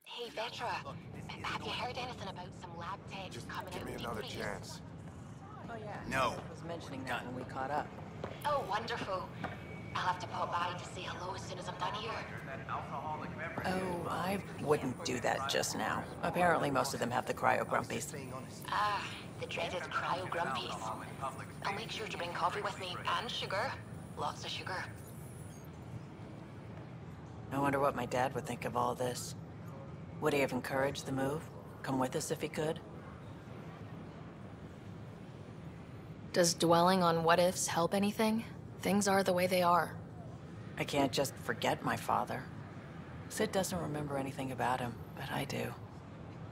Hey, Vetra, have you heard anything about some lab tech Just coming give out me in another Deep chance. Oh yeah. No. I was mentioning that when we caught up. Oh, wonderful. I'll have to pop by to say hello as soon as I'm done here. Oh, I wouldn't do that just now. Apparently most of them have the cryo grumpies. Ah, the dreaded cryo grumpies. I'll make sure to bring coffee with me, and sugar. Lots of sugar. I wonder what my dad would think of all this. Would he have encouraged the move? Come with us if he could? Does dwelling on what-ifs help anything? Things are the way they are. I can't just forget my father. Sid doesn't remember anything about him, but I do.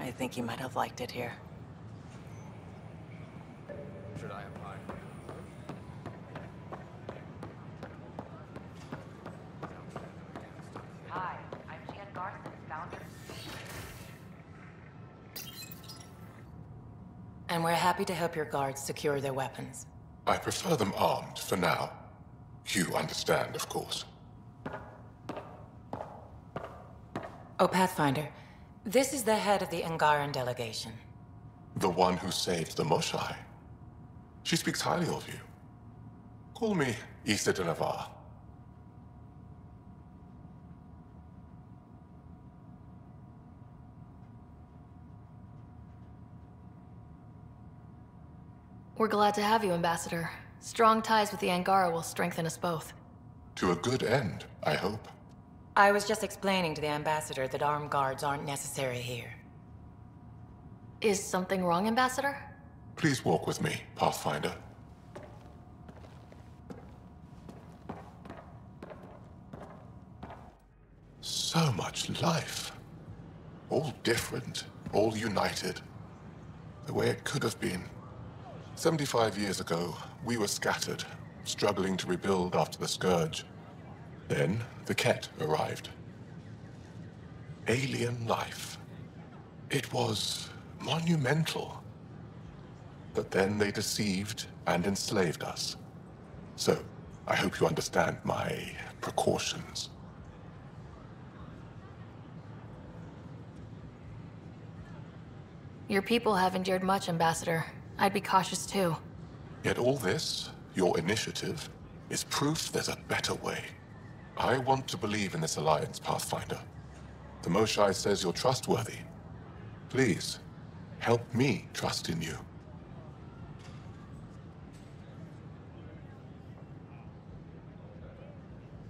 I think he might have liked it here. Should I apply? Hi, I'm Jan Garson, founder. And we're happy to help your guards secure their weapons. I prefer them armed for now. You understand, of course. Oh, Pathfinder, this is the head of the Angaran delegation. The one who saved the Moshai. She speaks highly of you. Call me Issa de Navarre. We're glad to have you, Ambassador. Strong ties with the Angara will strengthen us both. To a good end, I hope. I was just explaining to the Ambassador that armed guards aren't necessary here. Is something wrong, Ambassador? Please walk with me, Pathfinder. So much life. All different, all united. The way it could have been. 75 years ago, we were scattered, struggling to rebuild after the Scourge. Then, the Ket arrived. Alien life. It was monumental. But then they deceived and enslaved us. So, I hope you understand my precautions. Your people have endured much, Ambassador. I'd be cautious too. Yet all this, your initiative, is proof there's a better way. I want to believe in this alliance, Pathfinder. The Moshai says you're trustworthy. Please, help me trust in you.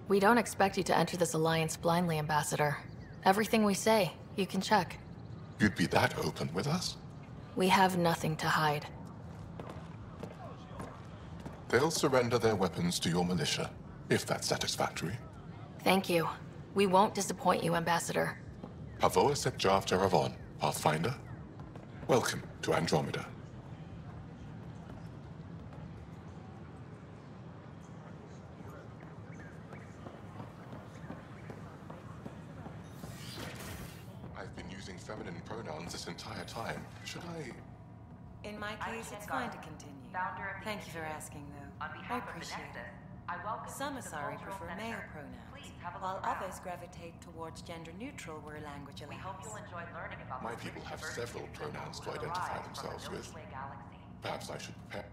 We don't expect you to enter this alliance blindly, Ambassador. Everything we say, you can check. You'd be that open with us? We have nothing to hide. They'll surrender their weapons to your militia, if that's satisfactory. Thank you. We won't disappoint you, Ambassador. Pavoa set Jav Jaravon, Pathfinder. Welcome to Andromeda. I've been using feminine pronouns this entire time. Should I... In my case, it's fine to continue. Thank you for asking, though. On I behalf of the appreciate Nexus, it. I welcome Some you to the Asari Cultural prefer Center. male pronouns, Please have a while look around. others gravitate towards gender-neutral where language We allows. hope you'll enjoy learning about My the people have diversity several of pronouns to that identify arise from the themselves Milky with. Way galaxy. Perhaps I should prepare...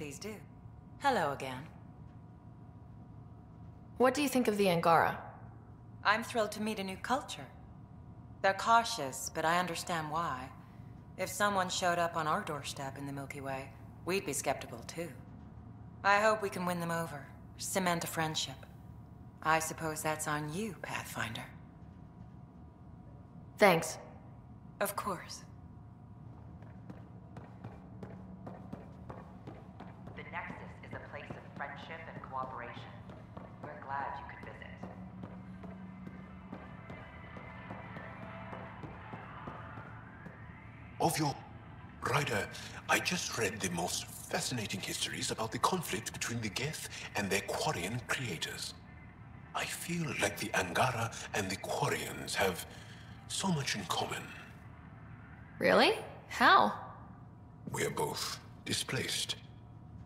Please do. Hello again. What do you think of the Angara? I'm thrilled to meet a new culture. They're cautious, but I understand why. If someone showed up on our doorstep in the Milky Way, we'd be skeptical too. I hope we can win them over, cement a friendship. I suppose that's on you, Pathfinder. Thanks. Of course. The Nexus is a place of friendship and cooperation. We're glad you could visit. Of your... Ryder, I just read the most fascinating histories about the conflict between the Geth and their Quarian creators. I feel like the Angara and the Quarians have so much in common. Really? How? We're both displaced,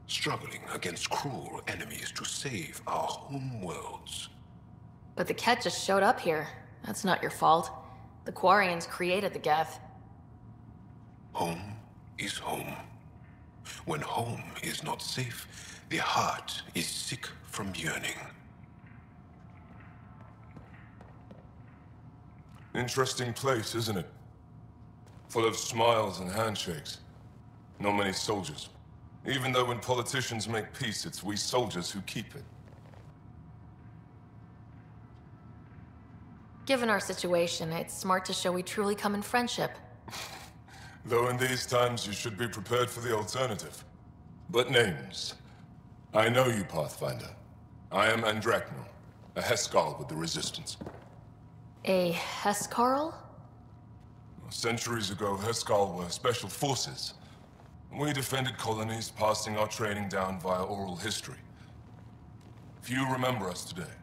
struggling against cruel enemies to save our home worlds. But the Ket just showed up here. That's not your fault. The Quarians created the Geth. Home is home. When home is not safe, the heart is sick from yearning. Interesting place, isn't it? Full of smiles and handshakes. Not many soldiers. Even though when politicians make peace, it's we soldiers who keep it. Given our situation, it's smart to show we truly come in friendship. Though in these times you should be prepared for the alternative. But names. I know you, Pathfinder. I am Andromeda, a Heskal with the Resistance. A Hescarl? Centuries ago, Heskal were special forces. We defended colonies, passing our training down via oral history. Few remember us today.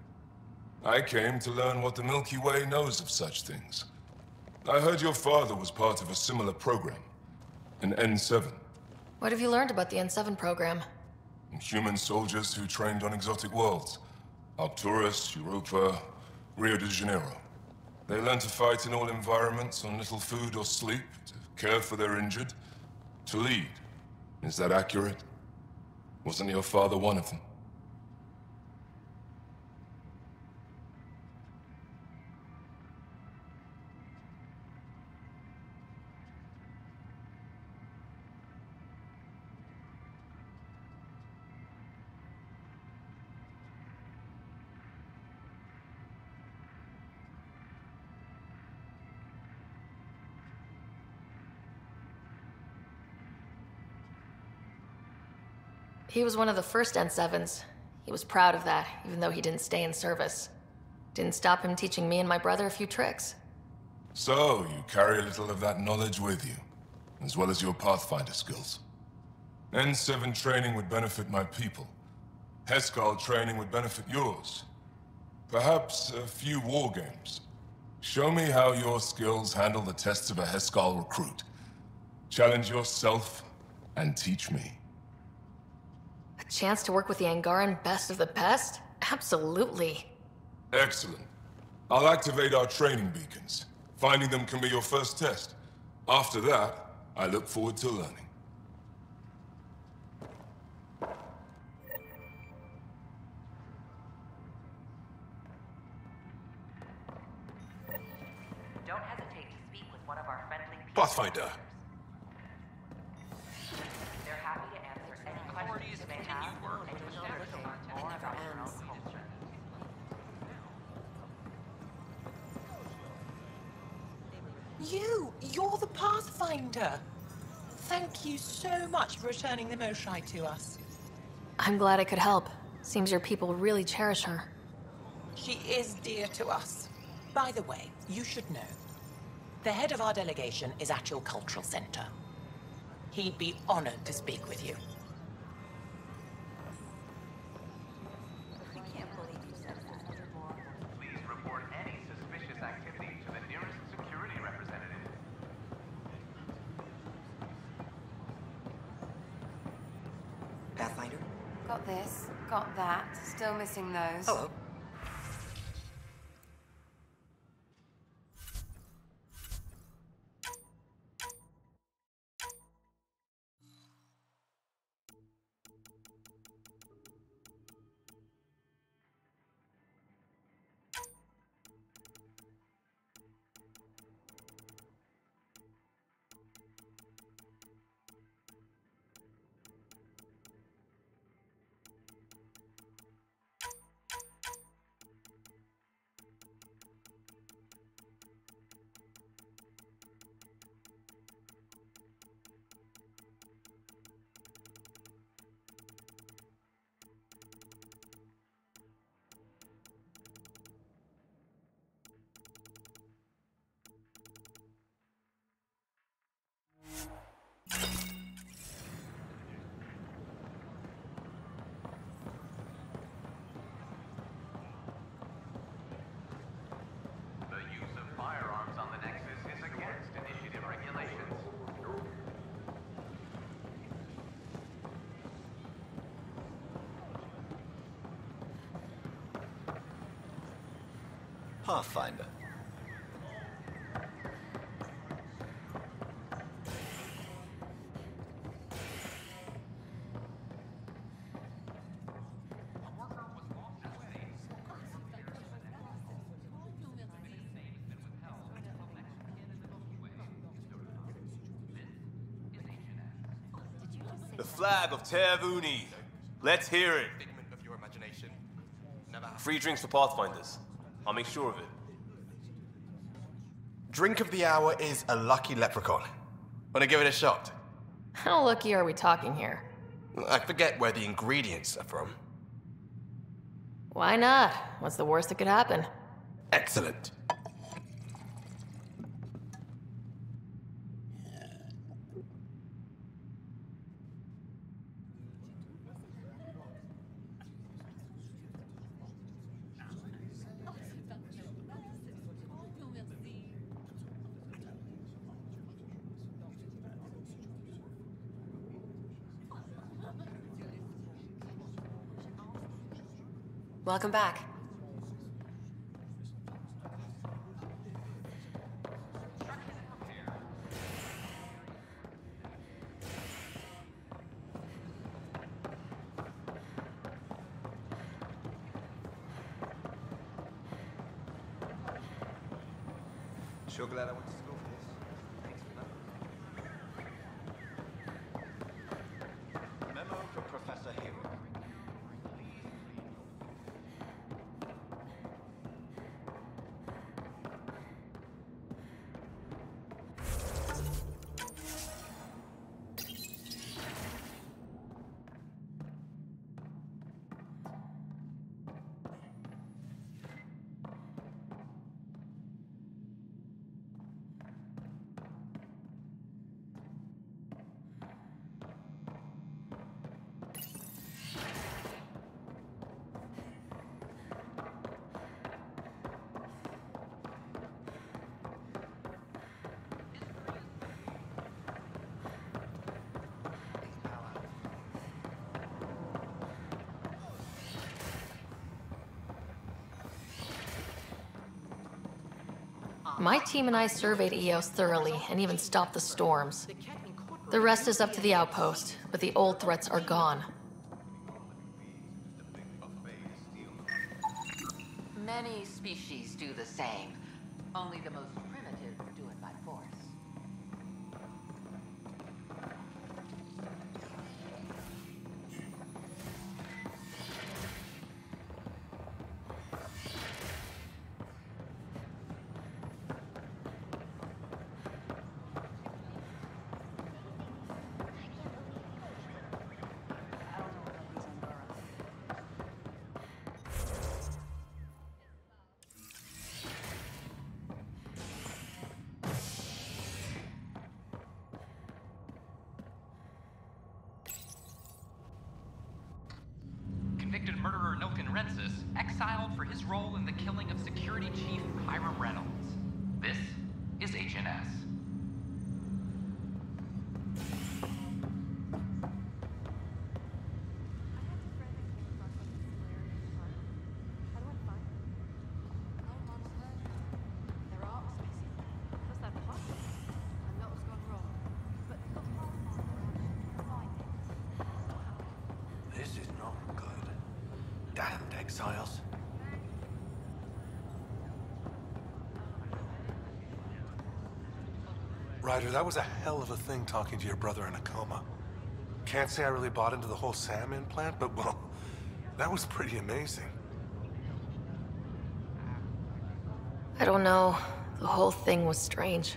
I came to learn what the Milky Way knows of such things. I heard your father was part of a similar program, an N7. What have you learned about the N7 program? Human soldiers who trained on exotic worlds. Arcturus, Europa, Rio de Janeiro. They learn to fight in all environments on little food or sleep, to care for their injured, to lead. Is that accurate? Wasn't your father one of them? He was one of the first N7s. He was proud of that, even though he didn't stay in service. Didn't stop him teaching me and my brother a few tricks. So, you carry a little of that knowledge with you, as well as your Pathfinder skills. N7 training would benefit my people. Heskal training would benefit yours. Perhaps a few war games. Show me how your skills handle the tests of a Heskal recruit. Challenge yourself, and teach me. A chance to work with the Angaran best of the best? Absolutely. Excellent. I'll activate our training beacons. Finding them can be your first test. After that, I look forward to learning. Don't hesitate to speak with one of our friendly people. Pathfinder. They're happy to answer any questions you may have and to share more about your own culture. You're the Pathfinder. Thank you so much for returning the Moshai to us. I'm glad I could help. Seems your people really cherish her. She is dear to us. By the way, you should know. The head of our delegation is at your cultural center. He'd be honored to speak with you. Please report any suspicious activity to the nearest security representative. Pathfinder? Got this, got that. Still missing those. Hello. Pathfinder. The flag of Tervuni. Let's hear it. Figment of your imagination. Never happened. Free drinks for Pathfinders. I'll make sure of it. Drink of the hour is a lucky leprechaun. Wanna give it a shot? How lucky are we talking here? I forget where the ingredients are from. Why not? What's the worst that could happen? Excellent. Welcome back. Sure glad I went to school for this. Thanks for that. Memo for Professor Hayward. My team and I surveyed EOS thoroughly and even stopped the storms. The rest is up to the outpost, but the old threats are gone. Many species do the same. Only the most primitive do it by force. Convicted murderer Nilken Rensis exiled for his role in the killing of Security Chief Hiram Reynolds. This is HNS. This is not good. Damned exiles. Ryder, that was a hell of a thing talking to your brother in a coma. Can't say I really bought into the whole Sam implant, but well, that was pretty amazing. I don't know. The whole thing was strange.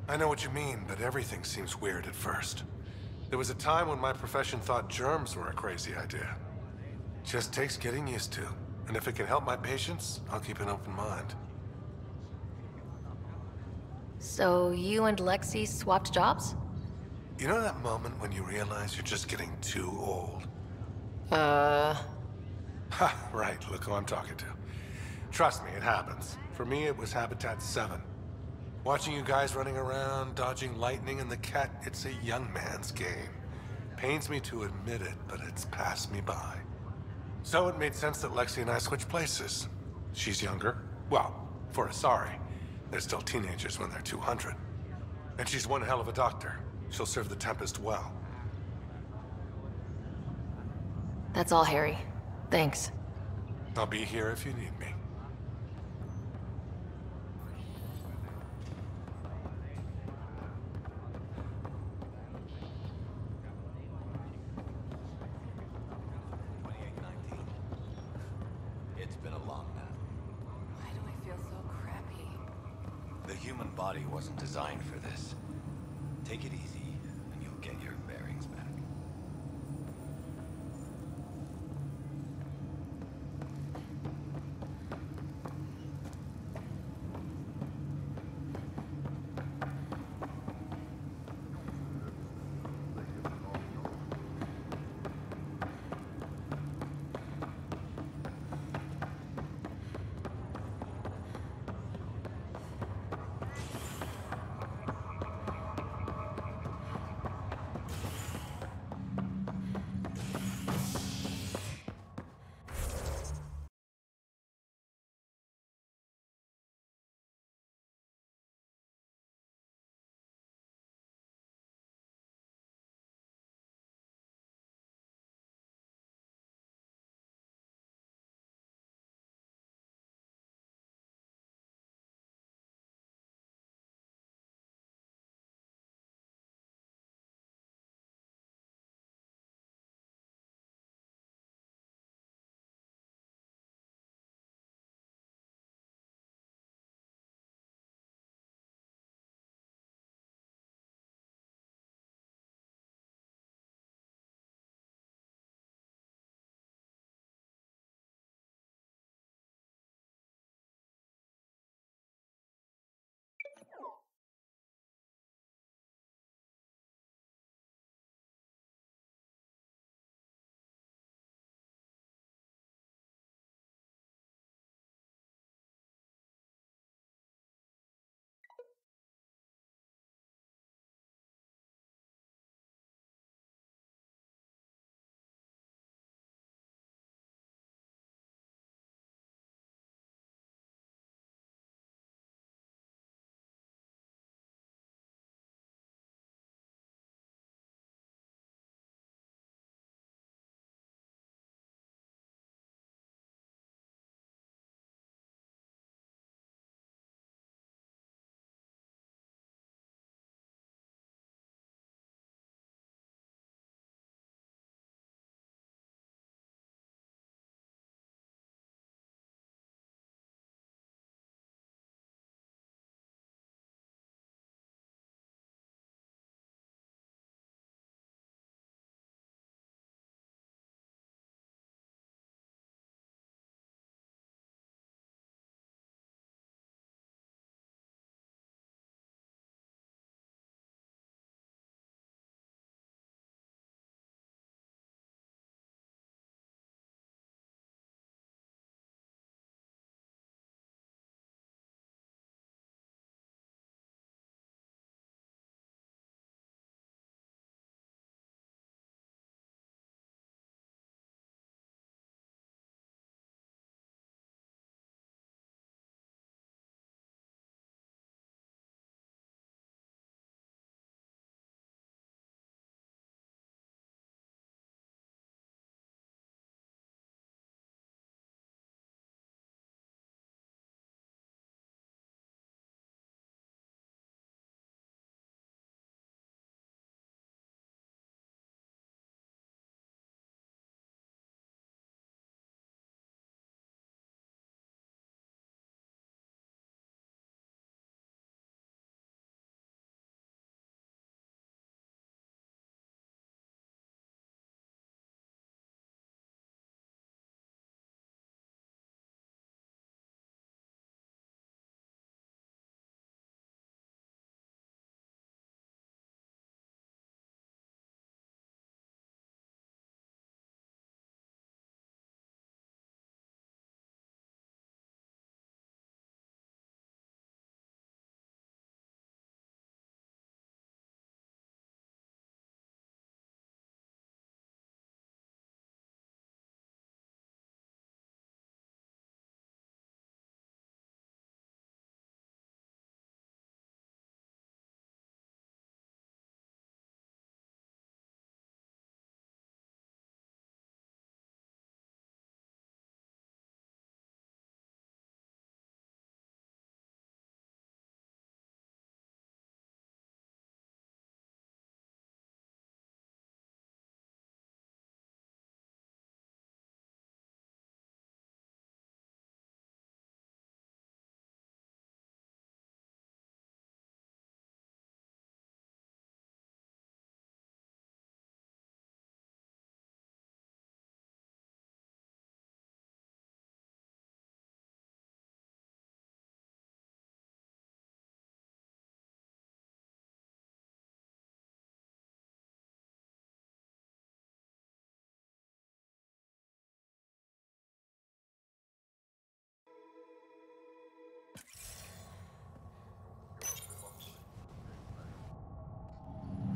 I know what you mean, but everything seems weird at first. There was a time when my profession thought germs were a crazy idea. Just takes getting used to. And if it can help my patients, I'll keep an open mind. So you and Lexi swapped jobs? You know that moment when you realize you're just getting too old? Uh... Ha, right, look who I'm talking to. Trust me, it happens. For me, it was Habitat 7. Watching you guys running around, dodging lightning and the cat, it's a young man's game. Pains me to admit it, but it's passed me by. So it made sense that Lexi and I switched places. She's younger. Well, For Asari, they're still teenagers when they're 200. And she's one hell of a doctor. She'll serve the Tempest well. That's all, Harry. Thanks. I'll be here if you need me. It's been a long nap. Why do I feel so crappy? The human body wasn't designed for this. Take it easy, and you'll get your bearings back.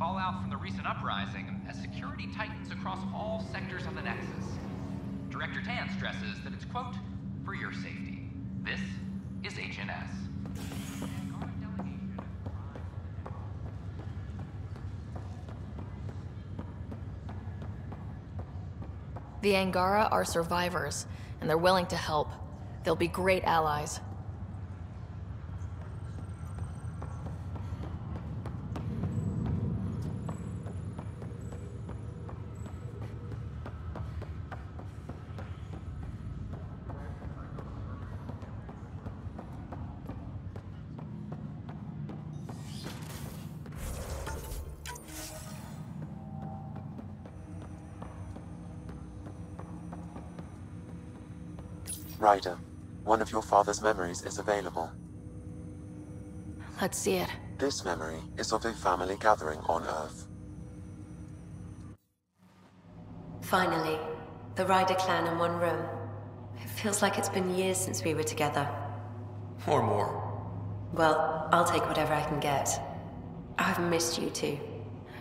fallout from the recent uprising as security tightens across all sectors of the Nexus. Director Tan stresses that it's, quote, for your safety. This is HNS. The Angara are survivors, and they're willing to help. They'll be great allies. Ryder, one of your father's memories is available. Let's see it. This memory is of a family gathering on Earth. Finally, the Ryder clan in one room. It feels like it's been years since we were together. Or more. Well, I'll take whatever I can get. I've missed you too.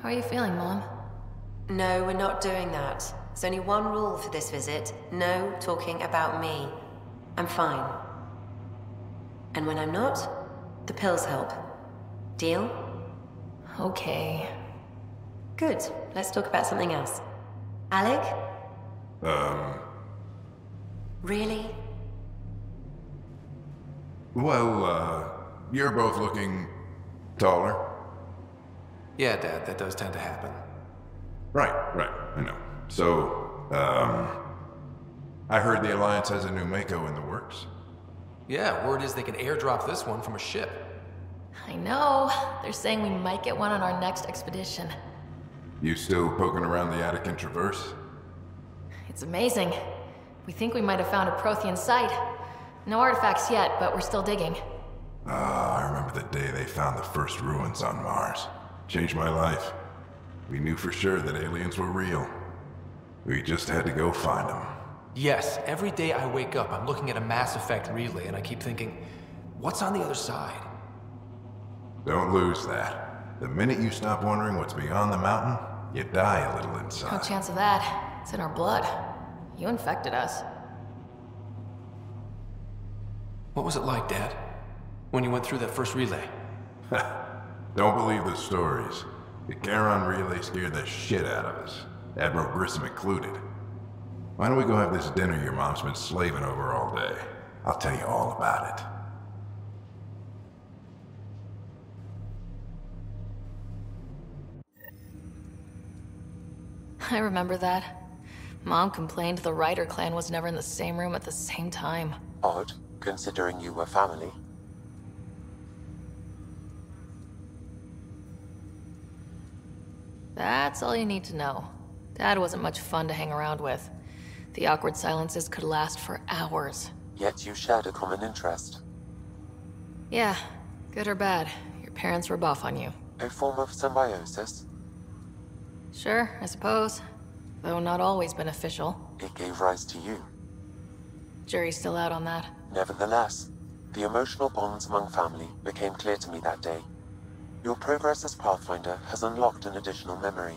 How are you feeling, Mom? No, we're not doing that. There's only one rule for this visit. No talking about me. I'm fine. And when I'm not, the pills help. Deal? Okay. Good. Let's talk about something else. Alec? Really? Well, you're both looking taller. Yeah, Dad, that does tend to happen. Right, I know. So, I heard the Alliance has a new Mako in the works. Yeah, word is they can airdrop this one from a ship. I know. They're saying we might get one on our next expedition. You still poking around the Attican Traverse? It's amazing. We think we might have found a Prothean site. No artifacts yet, but we're still digging. I remember the day they found the first ruins on Mars. Changed my life. We knew for sure that aliens were real. We just had to go find them. Yes, every day I wake up, I'm looking at a Mass Effect relay, and I keep thinking, what's on the other side? Don't lose that. The minute you stop wondering what's beyond the mountain, you die a little inside. No chance of that. It's in our blood. You infected us. What was it like, Dad? When you went through that first relay? Don't believe the stories. The Charon relay scared the shit out of us. Admiral Grissom included. Why don't we go have this dinner your mom's been slaving over all day? I'll tell you all about it. I remember that. Mom complained the Ryder clan was never in the same room at the same time. Odd, considering you were family. That's all you need to know. Dad wasn't much fun to hang around with. The awkward silences could last for hours. Yet you shared a common interest. Yeah, good or bad, your parents rub off on you. A form of symbiosis? Sure, I suppose. Though not always beneficial. It gave rise to you. Jury's still out on that. Nevertheless, the emotional bonds among family became clear to me that day. Your progress as Pathfinder has unlocked an additional memory.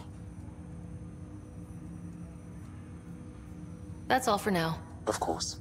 That's all for now. Of course.